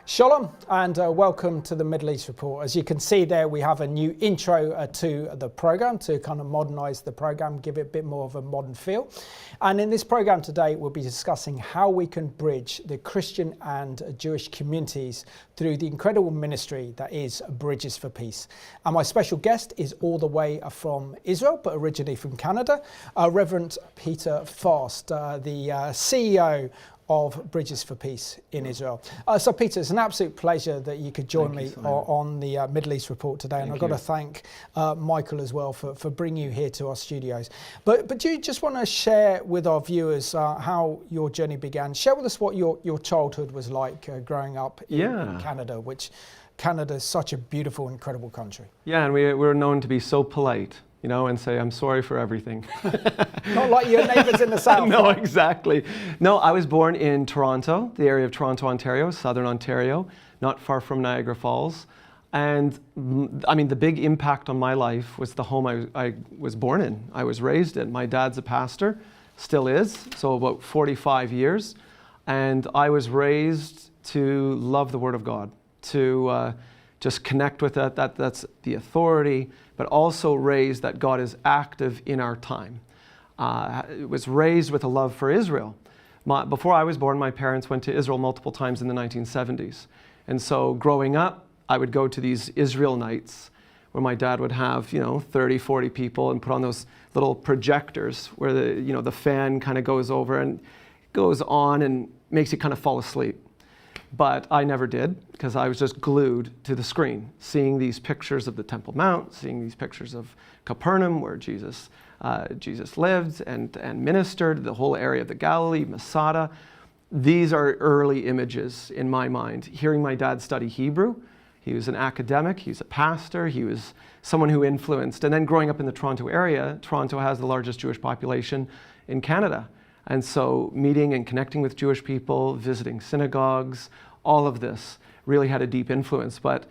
Shalom and welcome to the Middle East Report. As you can see there, we have a new intro to the program to kind of modernize the program, give it a bit more of a modern feel. And in this program today, we'll be discussing how we can bridge the Christian and Jewish communities through the incredible ministry that is Bridges for Peace. And my special guest is all the way from Israel, but originally from Canada, Reverend Peter Fast, the CEO of Bridges for Peace in Israel. So Peter, it's an absolute pleasure that you could join me on the Middle East Report today. And I've got to thank Michael as well for bringing you here to our studios. But do you just want to share with our viewers how your journey began? Share with us what your childhood was like growing up in Canada, which Canada is such a beautiful, incredible country. Yeah, and we're known to be so polite, you know, and say, I'm sorry for everything. Not like your neighbours in the south. No, exactly. No, I was born in Toronto, the area of Toronto, Ontario, southern Ontario, not far from Niagara Falls. And I mean, the big impact on my life was the home I was born in, I was raised in. My dad's a pastor, still is, so about 45 years. And I was raised to love the Word of God, to just connect with it, that's the authority, but also raised that God is active in our time. It was raised with a love for Israel. Before I was born, my parents went to Israel multiple times in the 1970s. And so growing up, I would go to these Israel nights where my dad would have, 30, 40 people and put on those little projectors where the fan kind of goes over and goes on and makes you kind of fall asleep. But I never did, because I was just glued to the screen, seeing these pictures of the Temple Mount, seeing these pictures of Capernaum, where Jesus lived and ministered, the whole area of the Galilee, Masada. These are early images in my mind. Hearing my dad study Hebrew, he was an academic, he was a pastor, he was someone who influenced. And then growing up in the Toronto area, Toronto has the largest Jewish population in Canada. And so meeting and connecting with Jewish people, visiting synagogues, all of this really had a deep influence. But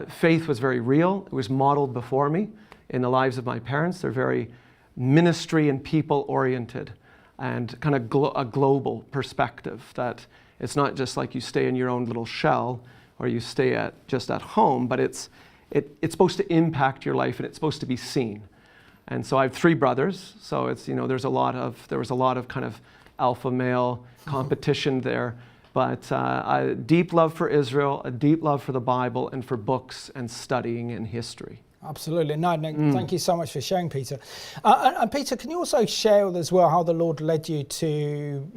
faith was very real. It was modeled before me in the lives of my parents. They're very ministry and people oriented and kind of a global perspective, that it's not just like you stay in your own little shell or you stay just at home, but it's supposed to impact your life and it's supposed to be seen. And so I have 3 brothers, so it's, there was a lot of kind of alpha male competition there, but a deep love for Israel, a deep love for the Bible and for books and studying and history. Absolutely. No, thank you so much for sharing, Peter. And Peter, can you also share with us as well how the Lord led you to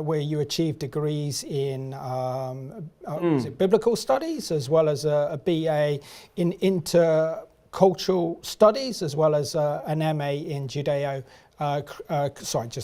where you achieved degrees in was it biblical studies, as well as a BA in intercultural studies, as well as an MA in just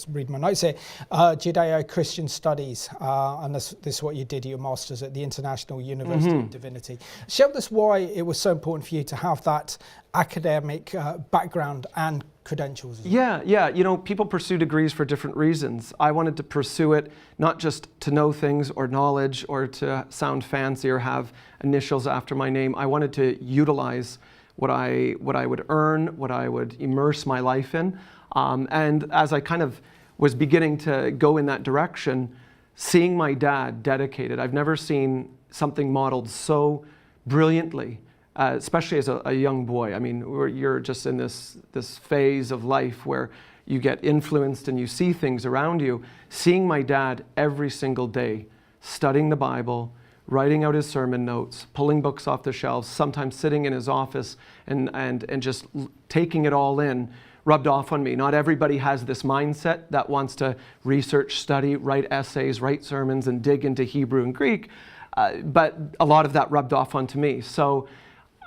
read my notes here, Judeo-Christian Studies, and this is what you did, your Masters at the International University of Divinity. Share with us why it was so important for you to have that academic background and credentials. Yeah, people pursue degrees for different reasons. I wanted to pursue it not just to know things or knowledge or to sound fancy or have initials after my name. I wanted to utilize what I would earn, what I would immerse my life in. And as I kind of was beginning to go in that direction, seeing my dad dedicated, I've never seen something modeled so brilliantly, especially as a young boy. I mean, you're just in this phase of life where you get influenced and you see things around you. Seeing my dad every single day, studying the Bible, writing out his sermon notes, pulling books off the shelves, sometimes sitting in his office and just taking it all in, rubbed off on me. Not everybody has this mindset that wants to research, study, write essays, write sermons, and dig into Hebrew and Greek, but a lot of that rubbed off onto me. So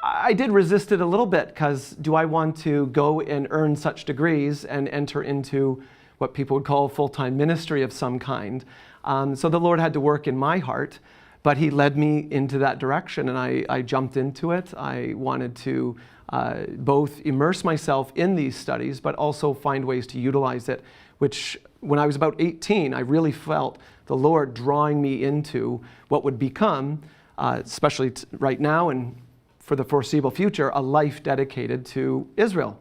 I did resist it a little bit, because do I want to go and earn such degrees and enter into what people would call full-time ministry of some kind? So the Lord had to work in my heart, but He led me into that direction, and I jumped into it. I wanted to both immerse myself in these studies, but also find ways to utilize it, which when I was about 18, I really felt the Lord drawing me into what would become, especially right now and for the foreseeable future, a life dedicated to Israel,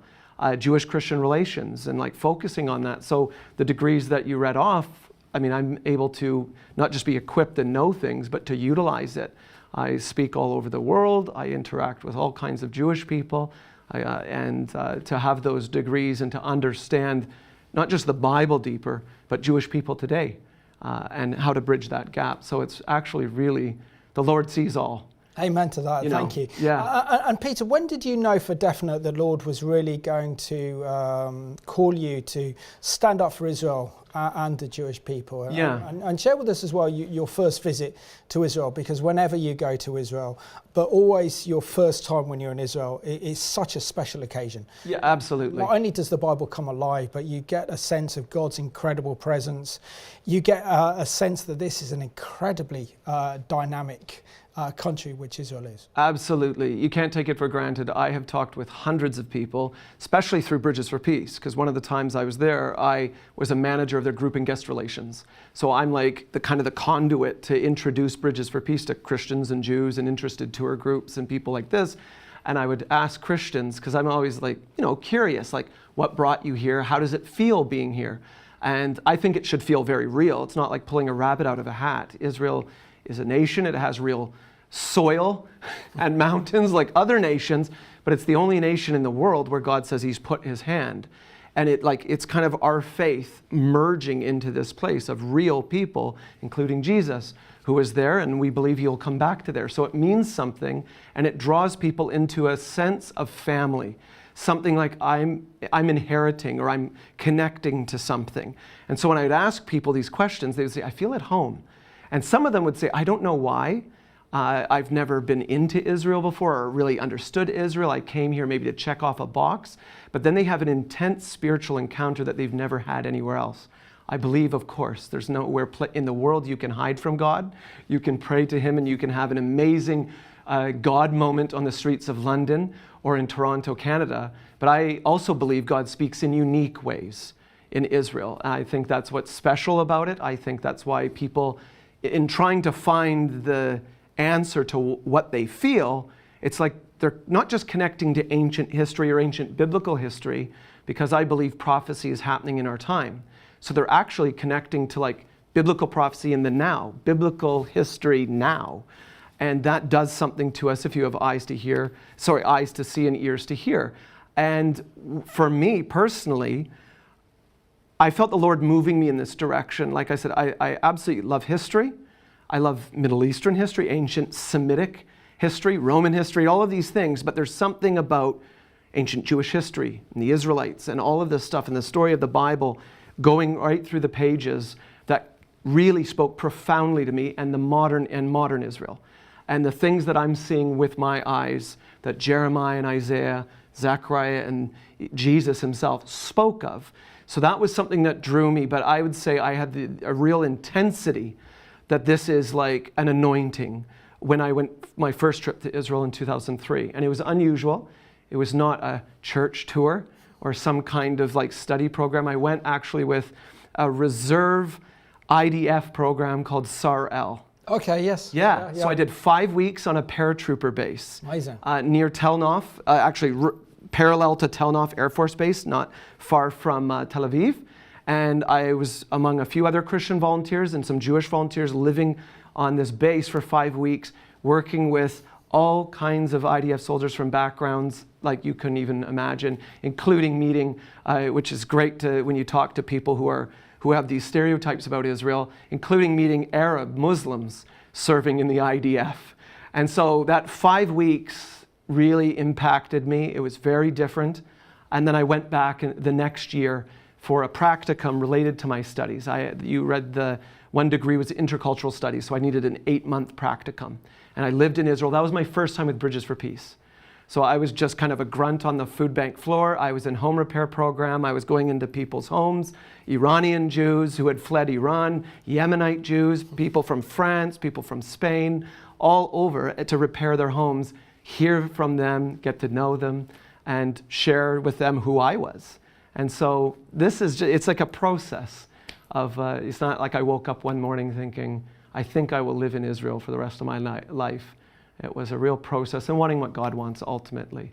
Jewish-Christian relations, and like focusing on that. So the degrees that you read off I mean, I'm able to not just be equipped and know things, but to utilize it. I speak all over the world. I interact with all kinds of Jewish people. And to have those degrees and to understand not just the Bible deeper, but Jewish people today and how to bridge that gap. So it's actually really, the Lord sees all. Amen to that. Thank you. Yeah. And Peter, when did you know for definite the Lord was really going to call you to stand up for Israel and the Jewish people? Yeah. And share with us as well your first visit to Israel, because whenever you go to Israel, but always your first time when you're in Israel, it is such a special occasion. Yeah, absolutely. Not only does the Bible come alive, but you get a sense of God's incredible presence. You get a sense that this is an incredibly dynamic country, which Israel is. Absolutely. You can't take it for granted. I have talked with hundreds of people, especially through Bridges for Peace, because one of the times I was there, I was a manager of their group and guest relations. So I'm like the kind of the conduit to introduce Bridges for Peace to Christians and Jews and interested tour groups and people like this. And I would ask Christians, because I'm always like, curious, like, what brought you here? How does it feel being here? And I think it should feel very real. It's not like pulling a rabbit out of a hat. Israel is a nation. It has real soil and mountains like other nations, but it's the only nation in the world where God says he's put his hand. And it's kind of our faith merging into this place of real people, including Jesus, who is there, and we believe he'll come back to there. So it means something, and it draws people into a sense of family. Something like I'm inheriting or I'm connecting to something. And so when I'd ask people these questions, they would say, I feel at home. And some of them would say, I don't know why. I've never been into Israel before or really understood Israel. I came here maybe to check off a box. But then they have an intense spiritual encounter that they've never had anywhere else. I believe, of course, there's nowhere in the world you can hide from God. You can pray to him and you can have an amazing God moment on the streets of London or in Toronto, Canada. But I also believe God speaks in unique ways in Israel. I think that's what's special about it. I think that's why people, in trying to find the answer to what they feel, it's like they're not just connecting to ancient history or ancient biblical history, because I believe prophecy is happening in our time. So they're actually connecting to like biblical prophecy in the now, biblical history now. And that does something to us if you have eyes to see and ears to hear. And for me personally, I felt the Lord moving me in this direction. Like I said, I absolutely love history. I love Middle Eastern history, ancient Semitic history, Roman history, all of these things. But there's something about ancient Jewish history and the Israelites and all of this stuff and the story of the Bible going right through the pages that really spoke profoundly to me and the modern Israel. And the things that I'm seeing with my eyes that Jeremiah and Isaiah, Zechariah and Jesus himself spoke of. So that was something that drew me, but I would say I had a real intensity that this is like an anointing when I went my first trip to Israel in 2003. And it was unusual. It was not a church tour or some kind of like study program. I went actually with a reserve IDF program called SAR-L. Okay, yes. Yeah. So I did 5 weeks on a paratrooper base. Amazing. Near Tel Nof, parallel to Tel Nof Air Force Base, not far from Tel Aviv. And I was among a few other Christian volunteers and some Jewish volunteers living on this base for 5 weeks, working with all kinds of IDF soldiers from backgrounds like you couldn't even imagine, including meeting, which is great when you talk to people who have these stereotypes about Israel, including meeting Arab Muslims serving in the IDF. And so that 5 weeks really impacted me. It was very different. And then I went back the next year for a practicum related to my studies. You read the one degree was intercultural studies, so I needed an 8-month practicum. And I lived in Israel. That was my first time with Bridges for Peace. So I was just kind of a grunt on the food bank floor. I was in home repair program. I was going into people's homes, Iranian Jews who had fled Iran, Yemenite Jews, people from France, people from Spain, all over to repair their homes, hear from them, get to know them, and share with them who I was. And so it's like a process of, it's not like I woke up one morning thinking, I think I will live in Israel for the rest of my life. It was a real process and wanting what God wants ultimately.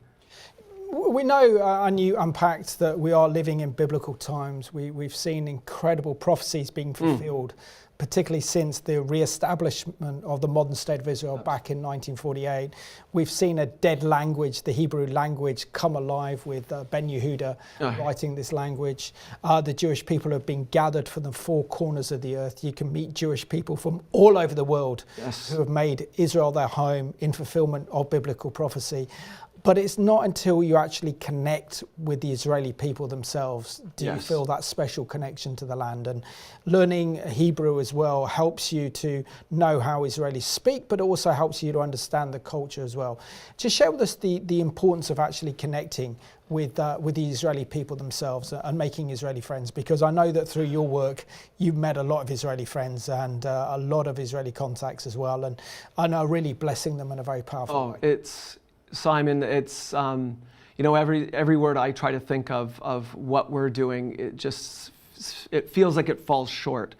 We know, and you unpacked, that we are living in biblical times. We've seen incredible prophecies being fulfilled, particularly since the re-establishment of the modern state of Israel back in 1948. We've seen a dead language, the Hebrew language, come alive with Ben Yehuda writing this language. The Jewish people have been gathered from the four corners of the earth. You can meet Jewish people from all over the world who have made Israel their home in fulfillment of biblical prophecy. But it's not until you actually connect with the Israeli people themselves do you feel that special connection to the land. And learning Hebrew as well helps you to know how Israelis speak, but also helps you to understand the culture as well. Just share with us the importance of actually connecting with the Israeli people themselves and making Israeli friends, because I know that through your work you've met a lot of Israeli friends and a lot of Israeli contacts as well, and are really blessing them in a very powerful way. Simon, it's every word I try to think of what we're doing, it feels like it falls short,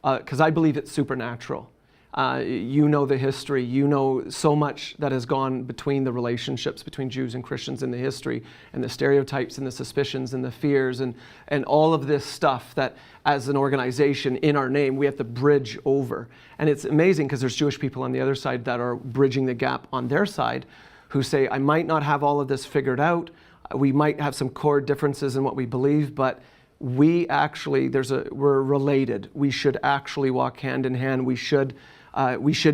because I believe it's supernatural. You know the history, you know so much that has gone between the relationships between Jews and Christians in the history, and the stereotypes and the suspicions and the fears and all of this stuff that as an organization in our name we have to bridge over. And it's amazing because there's Jewish people on the other side that are bridging the gap on their side, who say, I might not have all of this figured out, we might have some core differences in what we believe, but we actually, we're related. We should actually walk hand in hand. We should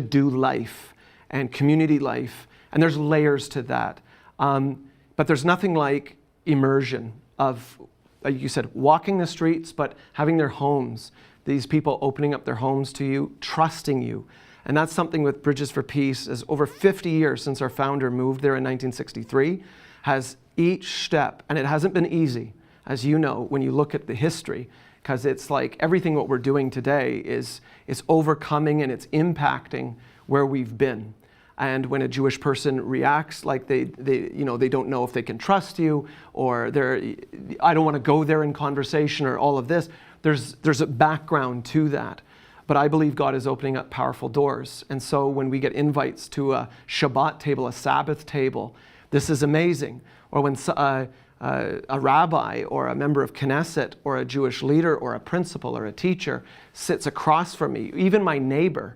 do life and community life. And there's layers to that. But there's nothing like immersion of, like you said, walking the streets, but having their homes. These people opening up their homes to you, trusting you. And that's something with Bridges for Peace, is over 50 years since our founder moved there in 1963, has each step, and it hasn't been easy, as you know, when you look at the history, because it's like everything what we're doing today is overcoming and it's impacting where we've been. And when a Jewish person reacts like they don't know if they can trust you, or I don't want to go there in conversation, or all of this, there's a background to that. But I believe God is opening up powerful doors. And so when we get invites to a Shabbat table, a Sabbath table, this is amazing. Or when a rabbi or a member of Knesset or a Jewish leader or a principal or a teacher sits across from me, even my neighbor,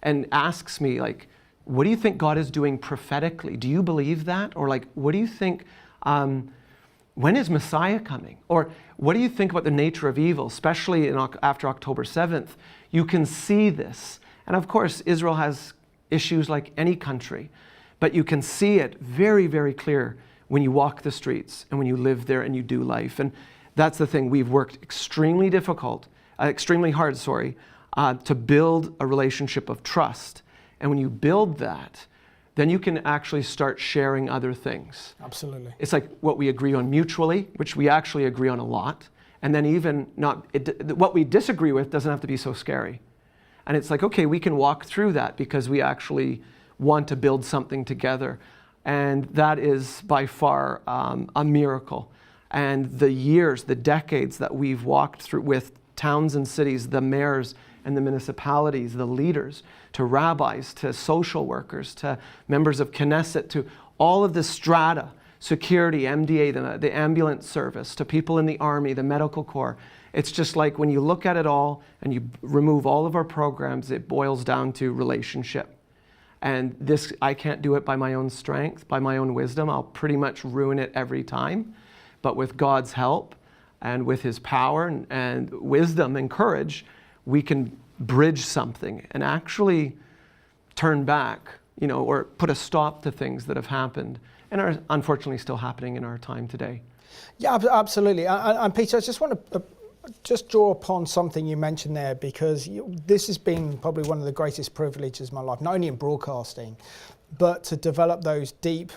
and asks me, like, what do you think God is doing prophetically? Do you believe that? Or like, what do you think, when is Messiah coming? Or what do you think about the nature of evil, especially after October 7th? You can see this. And of course, Israel has issues like any country, but you can see it very, very clear when you walk the streets and when you live there and you do life. And that's the thing. We've worked extremely hard, to build a relationship of trust. And when you build that, then you can actually start sharing other things. Absolutely. It's like what we agree on mutually, which we actually agree on a lot. And then even what we disagree with doesn't have to be so scary. And it's like, okay, we can walk through that because we actually want to build something together. And that is by far a miracle. And the years, the decades that we've walked through with towns and cities, the mayors and the municipalities, the leaders, to rabbis, to social workers, to members of Knesset, to all of the strata, security, MDA, the ambulance service, to people in the army, the medical corps. It's just like when you look at it all and you remove all of our programs, it boils down to relationship. And this, I can't do it by my own strength, by my own wisdom. I'll pretty much ruin it every time. But with God's help and with his power and wisdom and courage, we can bridge something and actually turn back, or put a stop to things that have happened and are unfortunately still happening in our time today. Yeah, absolutely. And Peter, I just want to just draw upon something you mentioned there, because this has been probably one of the greatest privileges of my life, not only in broadcasting, but to develop those deep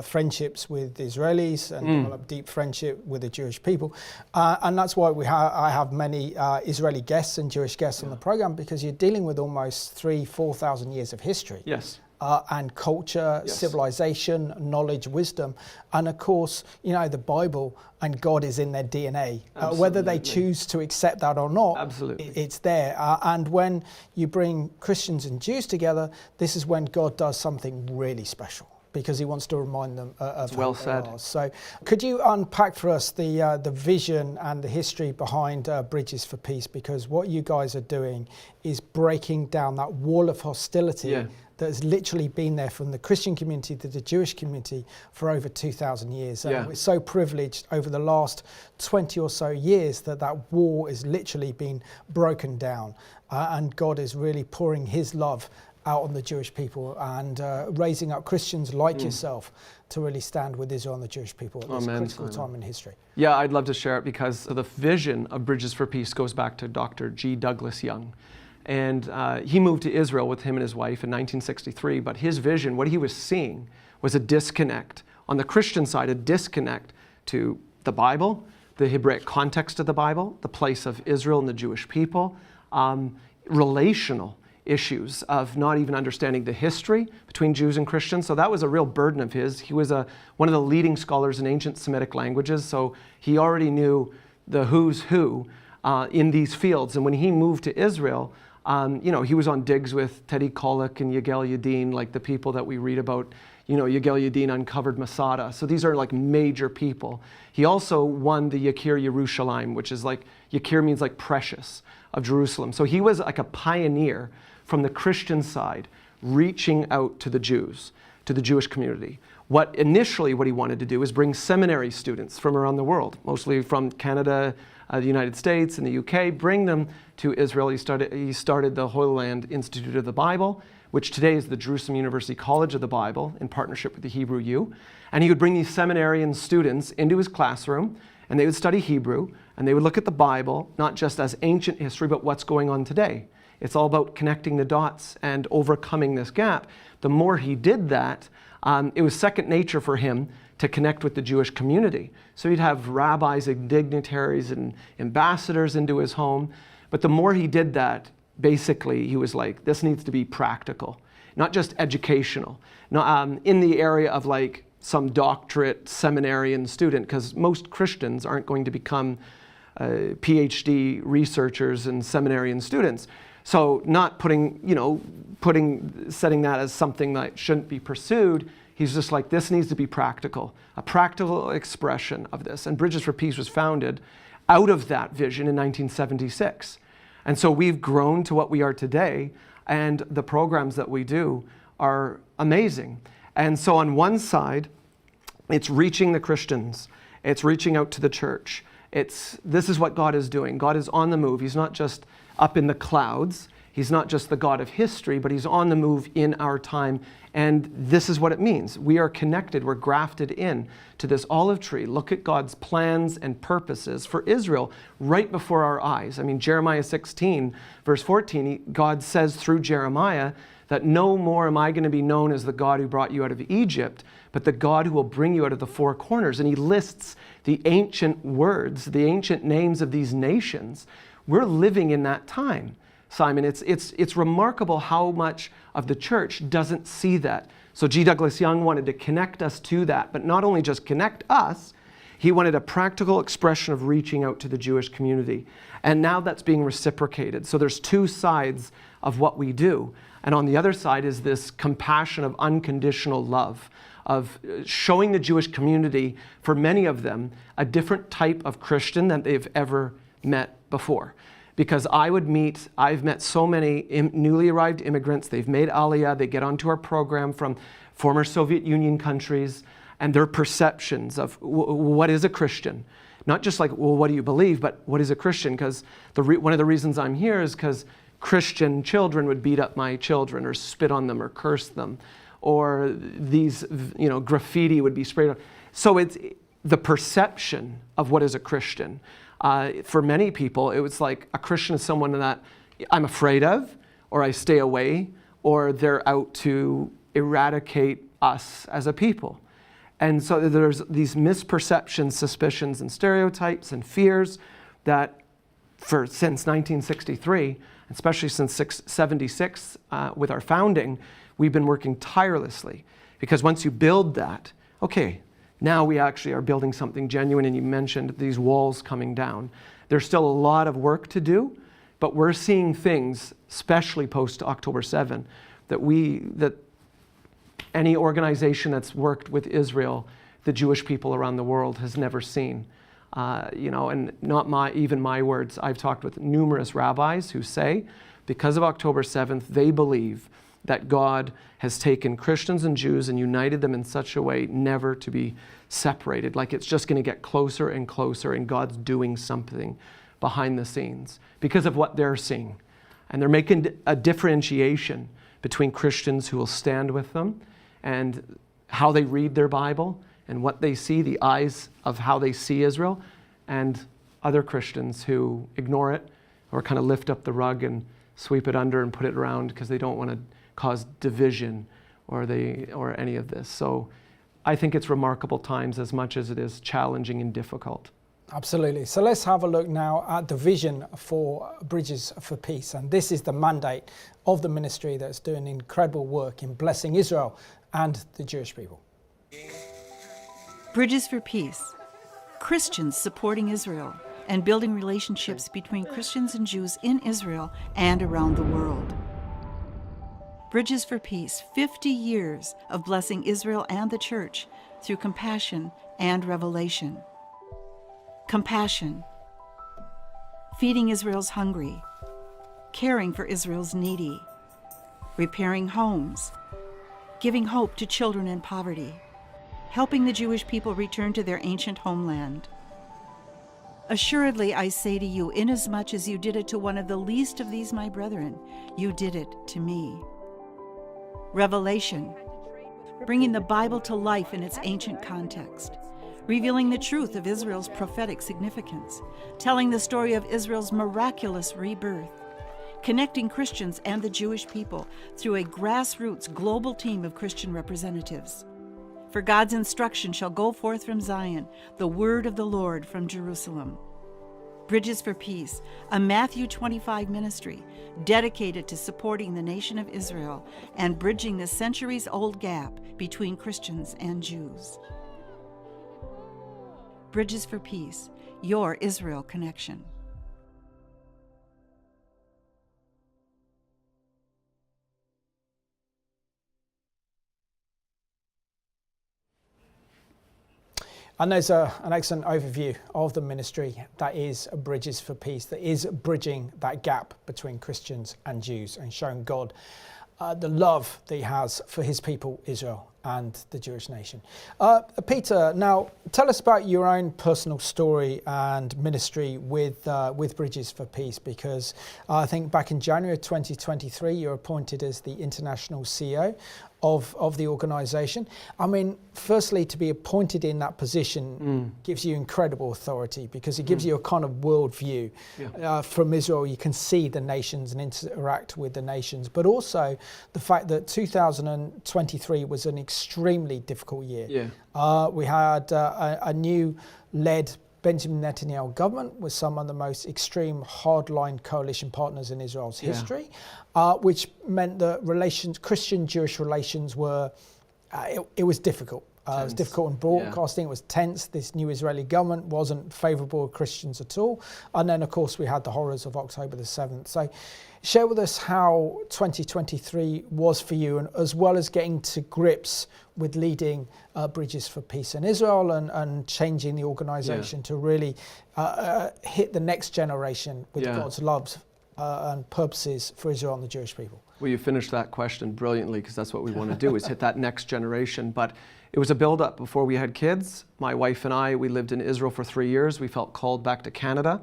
friendships with Israelis and develop deep friendship with the Jewish people. And that's why I have many Israeli guests and Jewish guests on the program, because you're dealing with almost 4,000 years of history. Yes. And culture, civilization, knowledge, wisdom. And of course, the Bible and God is in their DNA. Whether they choose to accept that or not, it's there. And when you bring Christians and Jews together, this is when God does something really special. because he wants to remind them of well who said. they are. So could you unpack for us the vision and the history behind Bridges for Peace? Because what you guys are doing is breaking down that wall of hostility that has literally been there from the Christian community to the Jewish community for over 2,000 years. And we're so privileged over the last 20 or so years that wall is literally been broken down. And God is really pouring his love out on the Jewish people and raising up Christians like yourself to really stand with Israel and the Jewish people at this critical time in history. Yeah, I'd love to share it because the vision of Bridges for Peace goes back to Dr. G. Douglas Young. And he moved to Israel with him and his wife in 1963, but his vision, what he was seeing, was a disconnect. On the Christian side, a disconnect to the Bible, the Hebraic context of the Bible, the place of Israel and the Jewish people, relational issues of not even understanding the history between Jews and Christians. So that was a real burden of his. He was one of the leading scholars in ancient Semitic languages, so he already knew the who's who in these fields. And when he moved to Israel, he was on digs with Teddy Kollek and Yigal Yadin, like the people that we read about. Yigal Yadin uncovered Masada. So these are like major people. He also won the Yakir Yerushalayim, which is like, Yakir means like precious, of Jerusalem. So he was like a pioneer from the Christian side, reaching out to the Jews, to the Jewish community. What he wanted to do is bring seminary students from around the world, mostly from Canada, the United States, and the UK, bring them to Israel. He started the Holy Land Institute of the Bible, which today is the Jerusalem University College of the Bible in partnership with the Hebrew U. And he would bring these seminarian students into his classroom, and they would study Hebrew, and they would look at the Bible, not just as ancient history, but what's going on today. It's all about connecting the dots and overcoming this gap. The more he did that, it was second nature for him to connect with the Jewish community. So he'd have rabbis and dignitaries and ambassadors into his home. But the more he did that, basically, he was like, this needs to be practical, not just educational. In the area of like some doctorate seminarian student, because most Christians aren't going to become PhD researchers and seminarian students. So not setting that as something that shouldn't be pursued. He's just like, this needs to be practical, a practical expression of this. And Bridges for Peace was founded out of that vision in 1976. And so we've grown to what we are today, and the programs that we do are amazing. And so on one side, it's reaching the Christians. It's reaching out to the church. This is what God is doing. God is on the move. He's not just up in the clouds. He's not just the God of history, but he's on the move in our time. And this is what it means. We are connected. We're grafted in to this olive tree. Look at God's plans and purposes for Israel right before our eyes. I mean, Jeremiah 16, verse 14, God says through Jeremiah that no more am I going to be known as the God who brought you out of Egypt, but the God who will bring you out of the four corners. And he lists the ancient words, the ancient names of these nations. We're living in that time, Simon. It's remarkable how much of the church doesn't see that. So G. Douglas Young wanted to connect us to that, but not only just connect us, he wanted a practical expression of reaching out to the Jewish community. And now that's being reciprocated. So there's two sides of what we do. And on the other side is this compassion of unconditional love, of showing the Jewish community, for many of them, a different type of Christian than they've ever met before. Because I've met so many newly arrived immigrants, they've made Aliyah, they get onto our program from former Soviet Union countries, and their perceptions of what is a Christian. Not just like, well, what do you believe, but what is a Christian? Because one of the reasons I'm here is because Christian children would beat up my children or spit on them or curse them, or these, graffiti would be sprayed on. So it's the perception of what is a Christian. For many people, it was like a Christian is someone that I'm afraid of, or I stay away, or they're out to eradicate us as a people. And so there's these misperceptions, suspicions, and stereotypes and fears that since 1963, especially since 76 with our founding, we've been working tirelessly. Because once you build that, okay, now we actually are building something genuine, and you mentioned these walls coming down. There's still a lot of work to do, but we're seeing things, especially post October 7, that any organization that's worked with Israel, the Jewish people around the world has never seen. And not even my words. I've talked with numerous rabbis who say, because of October 7th, they believe that God has taken Christians and Jews and united them in such a way never to be separated. Like it's just going to get closer and closer, and God's doing something behind the scenes because of what they're seeing. And they're making a differentiation between Christians who will stand with them and how they read their Bible and what they see, the eyes of how they see Israel, and other Christians who ignore it or kind of lift up the rug and sweep it under and put it around because they don't want to cause division or any of this. So I think it's remarkable times as much as it is challenging and difficult. Absolutely. So let's have a look now at the vision for Bridges for Peace. And this is the mandate of the ministry that's doing incredible work in blessing Israel and the Jewish people. Bridges for Peace. Christians supporting Israel and building relationships between Christians and Jews in Israel and around the world. Bridges for Peace, 50 years of blessing Israel and the church through compassion and revelation. Compassion, feeding Israel's hungry, caring for Israel's needy, repairing homes, giving hope to children in poverty, helping the Jewish people return to their ancient homeland. Assuredly, I say to you, inasmuch as you did it to one of the least of these my brethren, you did it to me. Revelation, bringing the Bible to life in its ancient context, revealing the truth of Israel's prophetic significance, telling the story of Israel's miraculous rebirth, connecting Christians and the Jewish people through a grassroots global team of Christian representatives. For God's instruction shall go forth from Zion, the word of the Lord from Jerusalem. Bridges for Peace, a Matthew 25 ministry dedicated to supporting the nation of Israel and bridging the centuries-old gap between Christians and Jews. Bridges for Peace, your Israel connection. And there's an excellent overview of the ministry that is Bridges for Peace, that is bridging that gap between Christians and Jews and showing God the love that he has for his people, Israel, and the Jewish nation. Peter, now tell us about your own personal story and ministry with Bridges for Peace, because I think back in January 2023, you were appointed as the international CEO of the organisation. I mean, firstly, to be appointed in that position gives you incredible authority, because it gives you a kind of worldview. From Israel, you can see the nations and interact with the nations, but also the fact that 2023 was an extremely difficult year. We had a new led Benjamin Netanyahu government with some of the most extreme hardline coalition partners in Israel's history, which meant that Christian-Jewish relations were, it was difficult. It was difficult in broadcasting, it was tense. This new Israeli government wasn't favourable to Christians at all. And then, of course, we had the horrors of October the 7th. So share with us how 2023 was for you, and as well as getting to grips with leading Bridges for Peace in Israel and changing the organisation to really hit the next generation with God's love and purposes for Israel and the Jewish people. Well, you finished that question brilliantly, because that's what we want to do, is hit that next generation. But it was a build-up before we had kids. My wife and I, we lived in Israel for 3 years. We felt called back to Canada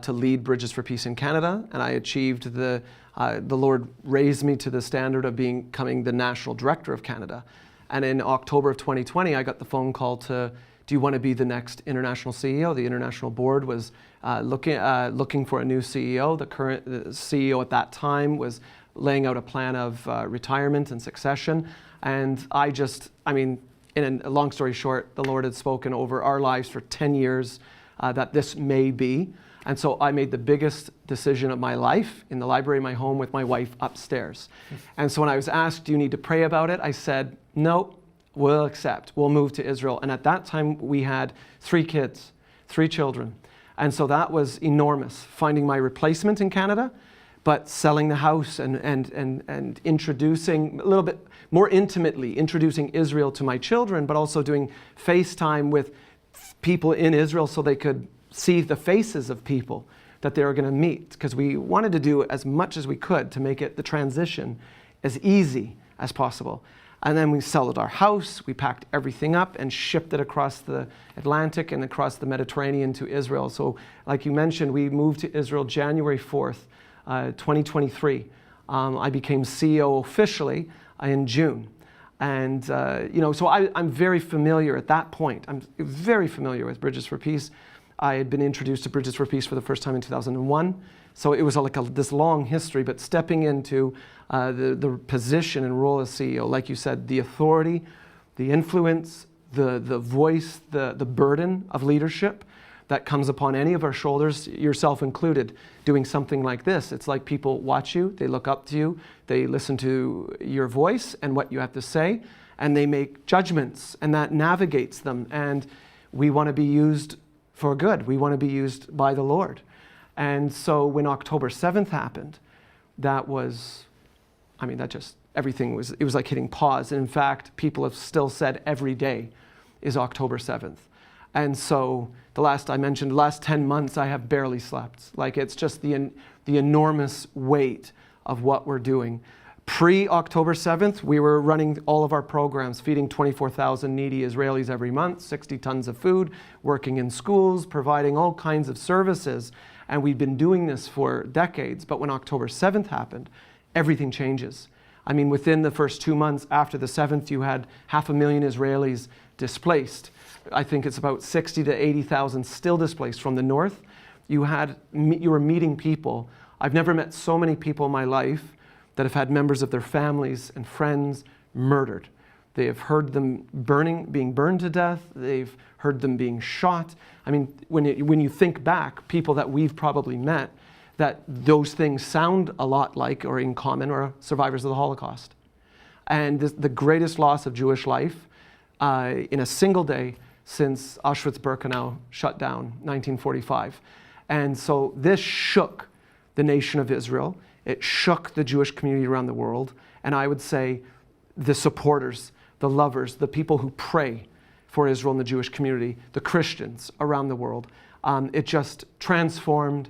to lead Bridges for Peace in Canada, and I achieved the Lord raised me to the standard of becoming the national director of Canada. And in October of 2020, I got the phone call to, do you want to be the next international CEO? The international board was looking for a new CEO. The current CEO at that time was laying out a plan of retirement and succession. And in a long story short, the Lord had spoken over our lives for 10 years that this may be. And so I made the biggest decision of my life in the library of my home with my wife upstairs. And so when I was asked, do you need to pray about it? I said, no, we'll accept. We'll move to Israel. And at that time, we had 3 kids, 3 children. And so that was enormous, finding my replacement in Canada. but selling the house and introducing a little bit more intimately, introducing Israel to my children, but also doing FaceTime with people in Israel so they could see the faces of people that they were going to meet, because we wanted to do as much as we could to make it the transition as easy as possible. And then we sold our house, we packed everything up and shipped it across the Atlantic and across the Mediterranean to Israel. So like you mentioned, we moved to Israel January 4th, 2023. I became CEO officially in June. And, so I'm very familiar at that point. I'm very familiar with Bridges for Peace. I had been introduced to Bridges for Peace for the first time in 2001. So it was this long history, but stepping into the position and role as CEO, like you said, the authority, the influence, the voice, the burden of leadership that comes upon any of our shoulders, yourself included, doing something like this. It's like people watch you, they look up to you, they listen to your voice and what you have to say, and they make judgments, and that navigates them. And we want to be used for good. We want to be used by the Lord. And so when October 7th happened, everything was like hitting pause. And in fact, people have still said every day is October 7th. And so the last 10 months, I have barely slept. Like, it's just the enormous weight of what we're doing. Pre-October 7th, we were running all of our programs, feeding 24,000 needy Israelis every month, 60 tons of food, working in schools, providing all kinds of services. And we'd been doing this for decades. But when October 7th happened, everything changes. I mean, within the first 2 months after the 7th, you had 500,000 Israelis displaced. I think it's about 60 to 80,000 still displaced from the north. You were meeting people. I've never met so many people in my life that have had members of their families and friends murdered. They have heard them being burned to death. They've heard them being shot. I mean, when you think back, people that we've probably met, that those things sound a lot like or in common are survivors of the Holocaust. And the greatest loss of Jewish life in a single day since Auschwitz-Birkenau shut down, 1945. And so this shook the nation of Israel. It shook the Jewish community around the world. And I would say the supporters, the lovers, the people who pray for Israel and the Jewish community, the Christians around the world, it just transformed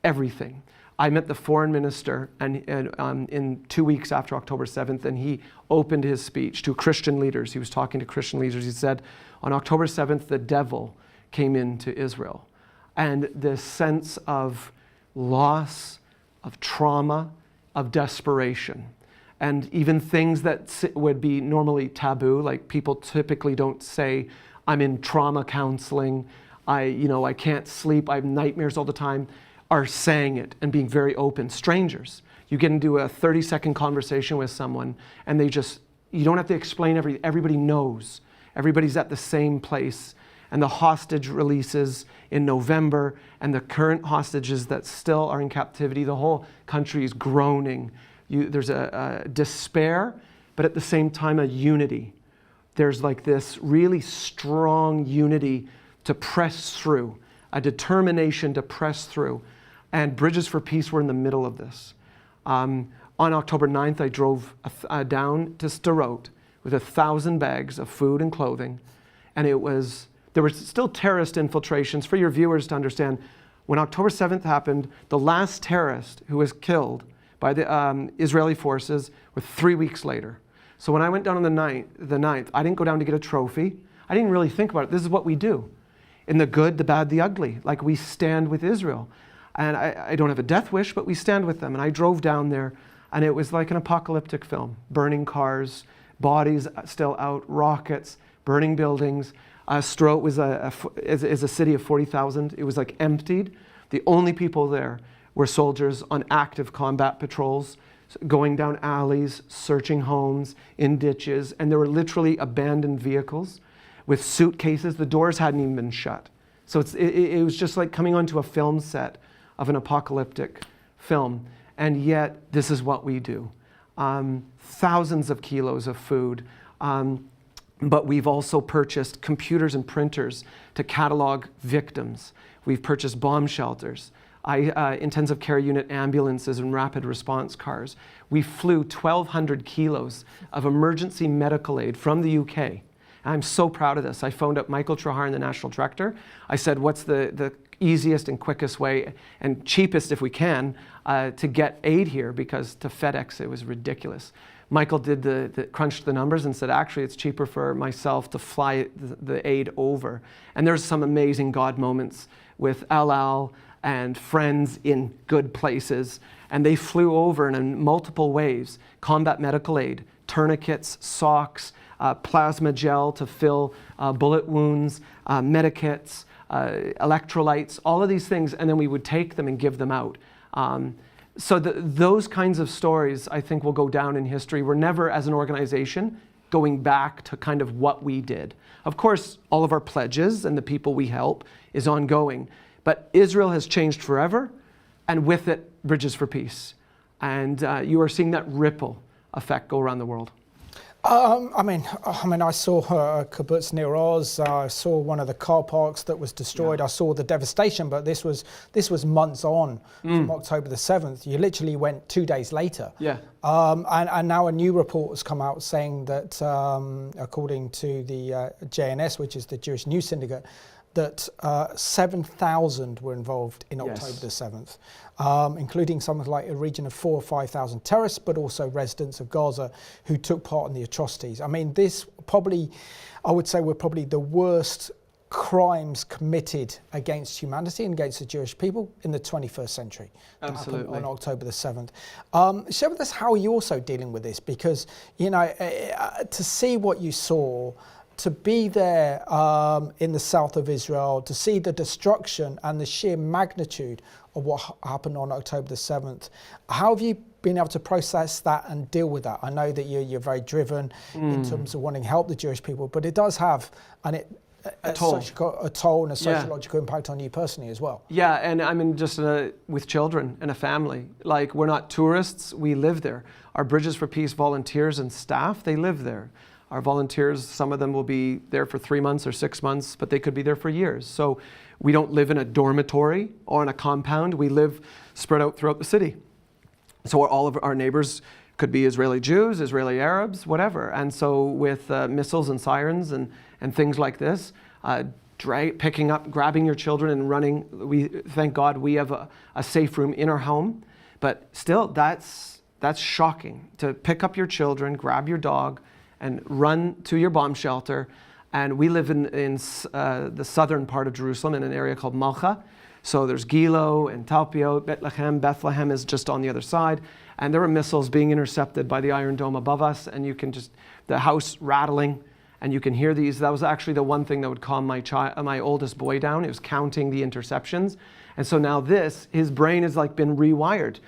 everything. I met the foreign minister in 2 weeks after October 7th, and he opened his speech to Christian leaders. He was talking to Christian leaders. He said, on October 7th, the devil came into Israel. And this sense of loss, of trauma, of desperation, and even things that would be normally taboo, like people typically don't say, I'm in trauma counseling, I can't sleep, I have nightmares all the time, are saying it and being very open. Strangers. You get into a 30-second conversation with someone and you don't have to explain everything. Everybody knows. Everybody's at the same place. And the hostage releases in November, and the current hostages that still are in captivity, the whole country is groaning. There's a despair, but at the same time a unity. There's like this really strong unity to press through, a determination to press through. And Bridges for Peace were in the middle of this. On October 9th, I drove down to Sderot with 1,000 bags of food and clothing. And there were still terrorist infiltrations. For your viewers to understand, when October 7th happened, the last terrorist who was killed by the Israeli forces was 3 weeks later. So when I went down on the 9th, I didn't go down to get a trophy. I didn't really think about it. This is what we do. In the good, the bad, the ugly. Like, we stand with Israel. And I don't have a death wish, but we stand with them. And I drove down there, and it was like an apocalyptic film. Burning cars, bodies still out, rockets, burning buildings. Sderot is a city of 40,000. It was like emptied. The only people there were soldiers on active combat patrols, going down alleys, searching homes, in ditches. And there were literally abandoned vehicles with suitcases. The doors hadn't even been shut. So it was just like coming onto a film set of an apocalyptic film. And yet, this is what we do. Thousands of kilos of food. But we've also purchased computers and printers to catalog victims. We've purchased bomb shelters. intensive care unit ambulances and rapid response cars. We flew 1,200 kilos of emergency medical aid from the UK. I'm so proud of this. I phoned up Michael Traharn, the national director. I said, what's the easiest and quickest way and cheapest, if we can, to get aid here? Because to FedEx, it was ridiculous. Michael did crunched the numbers and said, actually, it's cheaper for myself to fly the aid over. And there's some amazing God moments with El Al and friends in good places. And they flew over in multiple waves, combat medical aid, tourniquets, socks, plasma gel to fill bullet wounds, medikits, electrolytes, all of these things, and then we would take them and give them out. So those kinds of stories, I think, will go down in history. We're never, as an organization, going back to kind of what we did. Of course, all of our pledges and the people we help is ongoing, but Israel has changed forever, and with it, Bridges for Peace. And you are seeing that ripple effect go around the world. I mean, I saw kibbutz near Oz. I saw one of the car parks that was destroyed. Yeah. I saw the devastation, but this was months on from October the 7th. You literally went 2 days later. Yeah. And now a new report has come out saying that, according to the JNS, which is the Jewish News Syndicate, that 7,000 were involved in October the 7th, including something like a region of 4,000 or 5,000 terrorists, but also residents of Gaza who took part in the atrocities. I mean, this probably, I would say, were probably the worst crimes committed against humanity and against the Jewish people in the 21st century. Absolutely. On October the 7th. Share with us, how are you also dealing with this? Because, you know, to see what you saw, to be there in the south of Israel, to see the destruction and the sheer magnitude of what happened on October the 7th, how have you been able to process that and deal with that? I know that you're very driven in terms of wanting to help the Jewish people, but it does have a toll and a sociological impact on you personally as well. Yeah, and I mean, just with children and a family. Like, we're not tourists, we live there. Our Bridges for Peace volunteers and staff, they live there. Our volunteers, some of them will be there for 3 months or 6 months, but they could be there for years. So we don't live in a dormitory or in a compound. We live spread out throughout the city. So all of our neighbors could be Israeli Jews, Israeli Arabs, whatever. And so with missiles and sirens and things like this, picking up, grabbing your children and running, thank God we have a safe room in our home. But still, that's shocking to pick up your children, grab your dog, and run to your bomb shelter. And we live in the southern part of Jerusalem in an area called Malcha. So there's Gilo and Talpiot, Bethlehem is just on the other side. And there were missiles being intercepted by the Iron Dome above us, and you can the house rattling, and you can hear these. That was actually the one thing that would calm my oldest boy down. It was counting the interceptions. And so now his brain has like been rewired.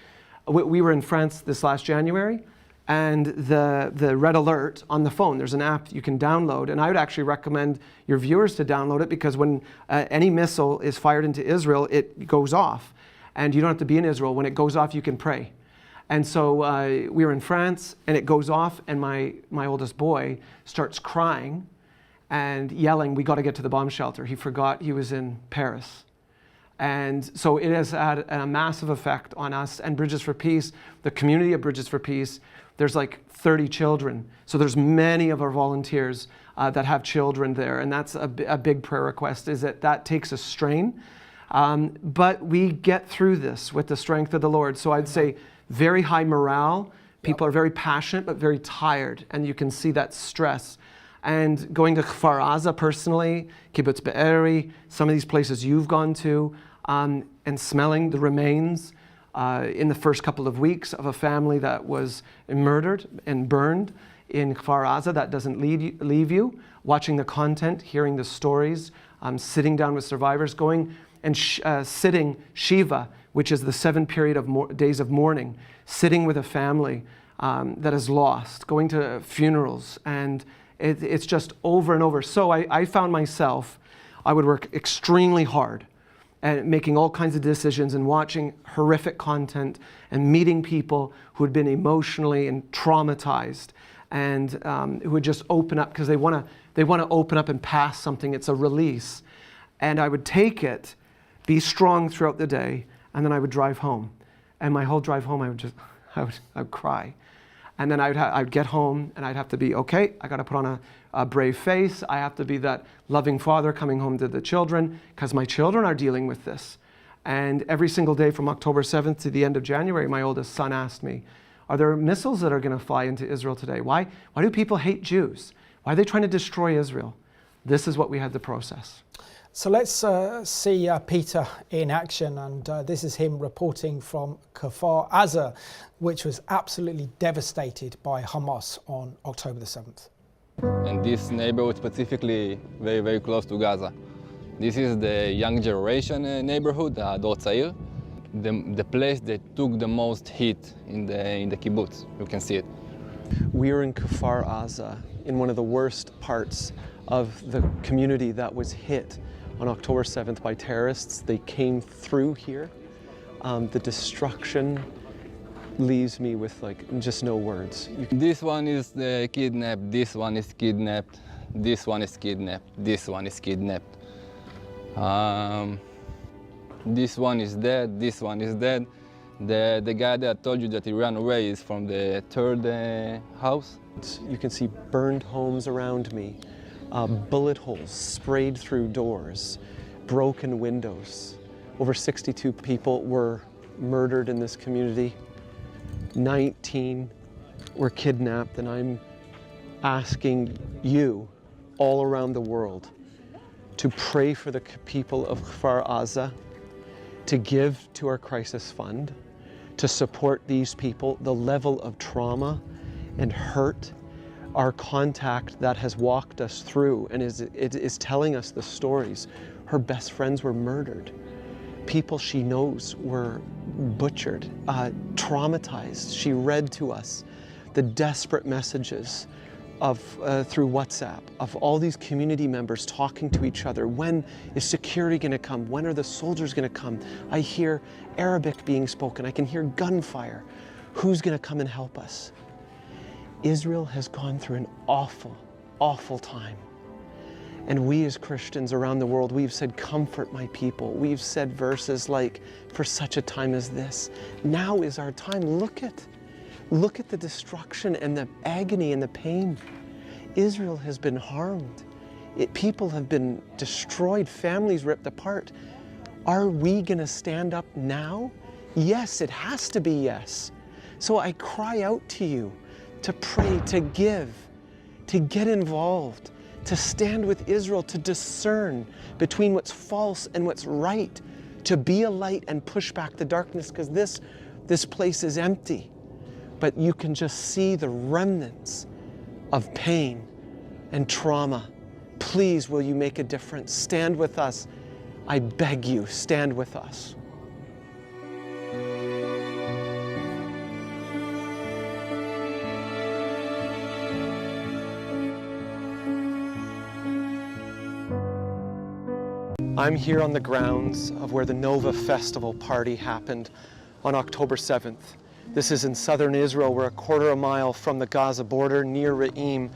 We were in France this last January, and the red alert on the phone, there's an app you can download, and I would actually recommend your viewers to download it, because when any missile is fired into Israel, it goes off, and you don't have to be in Israel. When it goes off, you can pray. And so we were in France, and it goes off, and my oldest boy starts crying and yelling, "We got to get to the bomb shelter." He forgot he was in Paris. And so it has had a massive effect on us and Bridges for Peace, the community of Bridges for Peace. There's like 30 children. So there's many of our volunteers that have children there. And that's a big prayer request, is that takes a strain. But we get through this with the strength of the Lord. So I'd say very high morale. People are very passionate, but very tired. And you can see that stress. And going to Kfar Aza personally, Kibbutz Be'eri, some of these places you've gone to, and smelling the remains in the first couple of weeks of a family that was murdered and burned in Kfar Aza, that doesn't leave you. Watching the content, hearing the stories, sitting down with survivors, going and sitting Shiva, which is the 7 period of days of mourning, sitting with a family that is lost, going to funerals, and it's just over and over. So I found myself, I would work extremely hard at making all kinds of decisions and watching horrific content and meeting people who had been emotionally and traumatized, and who would just open up because they want to open up and pass something. It's a release. And I would take it, be strong throughout the day, And then I would drive home. And my whole drive home, I would cry. And then I'd get home and I'd have to be, okay, I got to put on a brave face. I have to be that loving father coming home to the children because my children are dealing with this. And every single day from October 7th to the end of January, my oldest son asked me, are there missiles that are going to fly into Israel today? Why do people hate Jews? Why are they trying to destroy Israel? This is what we had to process. So let's see Peter in action, and this is him reporting from Kfar Aza, which was absolutely devastated by Hamas on October the 7th. And this neighborhood specifically very, very close to Gaza. This is the young generation neighborhood, Ador Tzair, the place that took the most hit in the kibbutz. You can see it. We are in Kfar Aza, in one of the worst parts of the community that was hit on October 7th by terrorists. They came through here. The destruction leaves me with just no words. This one is kidnapped, this one is kidnapped, this one is kidnapped, this one is kidnapped. This one is dead, this one is dead. The guy that I told you that he ran away is from the third house. You can see burned homes around me. Bullet holes sprayed through doors, broken windows. Over 62 people were murdered in this community. 19 were kidnapped, and I'm asking you all around the world to pray for the people of Kfar Aza, to give to our crisis fund, to support these people. The level of trauma and hurt, our contact that has walked us through and is telling us the stories. Her best friends were murdered. People she knows were butchered, traumatized. She read to us the desperate messages through WhatsApp of all these community members talking to each other. When is security going to come? When are the soldiers going to come? I hear Arabic being spoken. I can hear gunfire. Who's going to come and help us? Israel has gone through an awful, awful time. And we as Christians around the world, we've said, comfort my people. We've said verses like, for such a time as this. Now is our time. Look at the destruction and the agony and the pain. Israel has been harmed. People have been destroyed, families ripped apart. Are we going to stand up now? Yes, it has to be yes. So I cry out to you to pray, to give, to get involved, to stand with Israel, to discern between what's false and what's right, to be a light and push back the darkness, because this place is empty. But you can just see the remnants of pain and trauma. Please, will you make a difference? Stand with us. I beg you, stand with us. I'm here on the grounds of where the Nova Festival party happened on October 7th. This is in southern Israel. We're a quarter of a mile from the Gaza border near Re'im.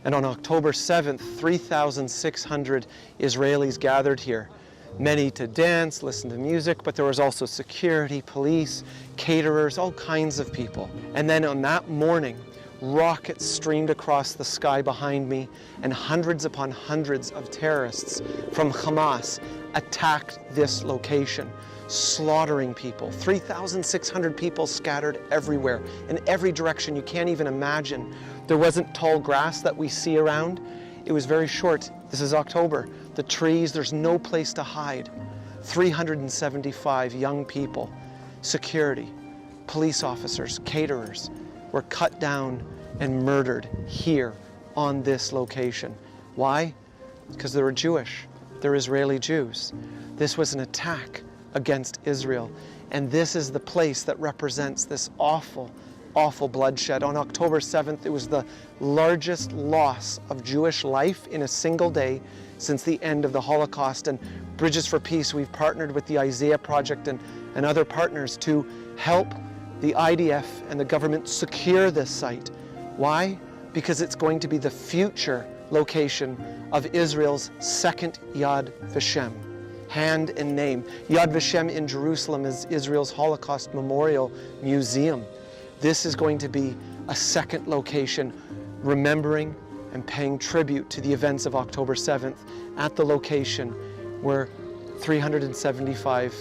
And on October 7th, 3,600 Israelis gathered here. Many to dance, listen to music, but there was also security, police, caterers, all kinds of people. And then on that morning, rockets streamed across the sky behind me, and hundreds upon hundreds of terrorists from Hamas attacked this location, slaughtering people. 3,600 people scattered everywhere, in every direction you can't even imagine. There wasn't tall grass that we see around. It was very short. This is October. The trees, there's no place to hide. 375 young people, security, police officers, caterers, were cut down and murdered here on this location. Why? Because they were Jewish. They're Israeli Jews. This was an attack against Israel. And this is the place that represents this awful, awful bloodshed. On October 7th, it was the largest loss of Jewish life in a single day since the end of the Holocaust. And Bridges for Peace, we've partnered with the Isaiah Project and other partners to help the IDF and the government secure this site. Why? Because it's going to be the future location of Israel's second Yad Vashem. hand and name. Yad Vashem in Jerusalem is Israel's Holocaust Memorial Museum. This is going to be a second location, remembering and paying tribute to the events of October 7th at the location where 375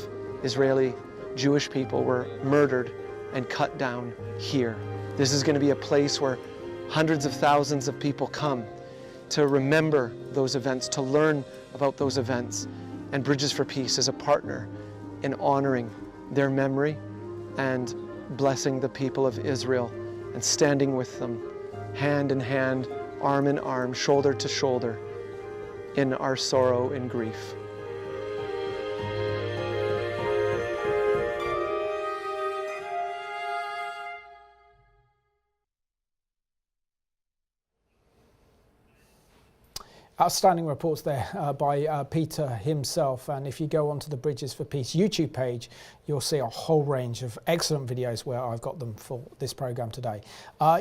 Israeli Jewish people were murdered and cut down here. This is going to be a place where hundreds of thousands of people come to remember those events, to learn about those events. And Bridges for Peace is a partner in honoring their memory and blessing the people of Israel and standing with them hand in hand, arm in arm, shoulder to shoulder in our sorrow and grief. Outstanding reports there by Peter himself, and if you go onto the Bridges for Peace YouTube page, you'll see a whole range of excellent videos where I've got them for this program today.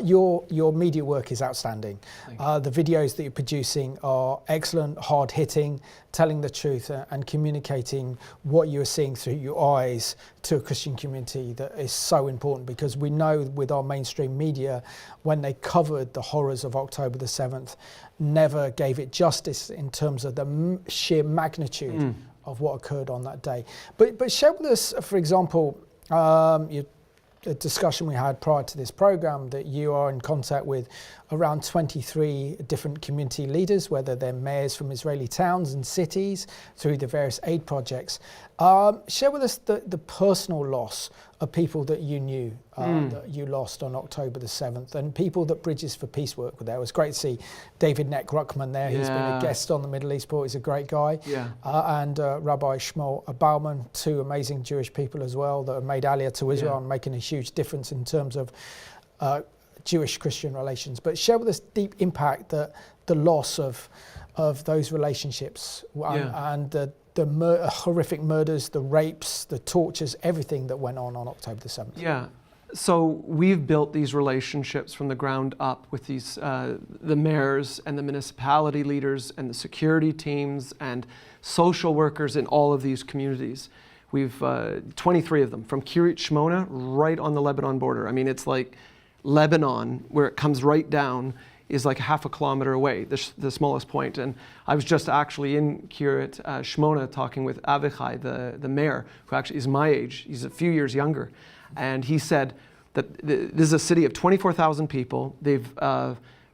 Your media work is outstanding. The videos that you're producing are excellent, hard-hitting, telling the truth and communicating what you're seeing through your eyes to a Christian community that is so important, because we know with our mainstream media, when they covered the horrors of October the 7th, never gave it justice in terms of the sheer magnitude of what occurred on that day. But share with us, for example, the discussion we had prior to this program, that you are in contact with around 23 different community leaders, whether they're mayors from Israeli towns and cities through the various aid projects. Share with us the personal loss of people that you knew, that you lost on October the 7th, and people that Bridges for Peace work with there. It was great to see David Neck-Ruckman there. He's been a guest on the Middle East Report. He's a great guy. And Rabbi Shmuel Bauman, two amazing Jewish people as well that have made Aliyah to Israel and making a huge difference in terms of Jewish-Christian relations. But share with us deep impact that the loss of those relationships and the horrific murders, the rapes, the tortures, everything that went on October the 7th. Yeah. So we've built these relationships from the ground up with these the mayors and the municipality leaders and the security teams and social workers in all of these communities. We've 23 of them from Kiryat Shmona right on the Lebanon border. I mean, it's like Lebanon, where it comes right down, is like half a kilometer away, the smallest point. And I was just actually in Kiryat Shmona talking with Avichai, the mayor, who actually is my age. He's a few years younger. And he said that this is a city of 24,000 people. They've